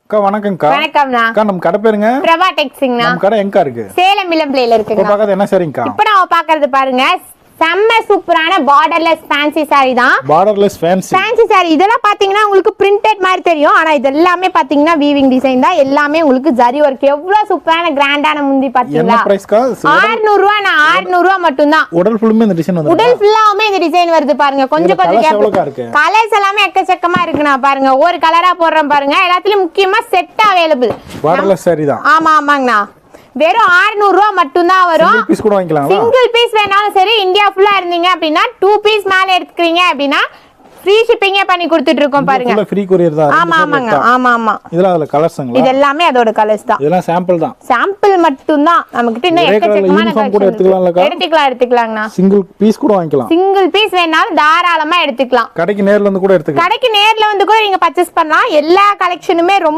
அக்கா வணக்கம்க்கா. வணக்கம்ண்ணா. அக்கா நம்ம கடை பேருங்க? பிரபா டெக்ஸிங்ண்ணா. நம்ம கடை எங்க இருக்கு? சேலம் இளம்பிள்ளையில இருக்குங்க. இப்போ பார்க்கறது என்ன சாரிங்கக்கா? இப்போ நான் பார்க்கறது பாருங்க, செம்ம சூப்பரான பார்டர்லெஸ் ஃபேன்சி சாரி தான். பார்டர்லெஸ் ஃபேன்சி சாரி இதெல்லாம் பாத்தீங்கன்னா உங்களுக்கு பிரிண்டட் மாதிரி தெரியும். ஆனா இது எல்லாமே பாத்தீங்கன்னா வீவிங் டிசைன் தான். எல்லாமே உங்களுக்கு ஜரி வர்க். எவ்வளவு சூப்பரான கிராண்டான முந்தி பாத்தீங்களா? என்ன பிரைஸ்க்கா? 600 ரூபாய். 600 ரூபாய் மட்டும் தான். உடல் ஃபுல்லுமே இந்த டிசைன் வருது. உடல் ஃபுல்லாவுமே இந்த டிசைன் வருது பாருங்க. கொஞ்சம் கலர்ஸ் எல்லாமே எக்கச்சக்கமா இருக்குண்ணா. பாருங்க ஒரு கலரா போடுறேன் பாருங்க. எல்லாத்துலயும் முக்கியமா செட் அவைலபிள். பார்டர்லெஸ் சாரி தான். ஆமாங்கண்ணா. வெறும் 600 ரூபாய் மட்டும் தான் வரும். சிங்கிள் பீஸ் கூட வாங்கிக்கலாம். சிங்கிள் பீஸ் வேணாலும் சரி, இந்தியா ஃபுல்லா இருந்தீங்க அப்படின்னா 2 பீஸ் மேல எடுத்துக்கிறீங்க அப்படின்னா ஃப்ரீ ஷிப்பிங்கே பண்ணி கொடுத்துட்டு இருக்கோம் பாருங்க. ஃப்ரீ கொரியர் தான். ஆமா. இதெல்லாம் அதுல கலர்ஸ்ங்களா? இது எல்லாமே அதோட கலர்ஸ் தான். இதெல்லாம் சாம்பிள் தான். சாம்பிள் மட்டும் தான். நமக்கு இன்னும் எக்கச்சக்கமான கலெக்ஷன் எடுத்துக்கலாம்ங்கண்ணா. சிங்கிள் பீஸ் கூட வாங்கிக்கலாம். சிங்கிள் பீஸ் வேணாலும் தாராளமா எடுத்துக்கலாம். கடைக்கு நேர்ல வந்து கூட எடுத்துக்கலாம். கடைக்கு நேர்ல வந்து கூட நீங்க பர்ச்சேஸ் பண்ணலாம். எல்லா கலெக்ஷனுமே ரொம்ப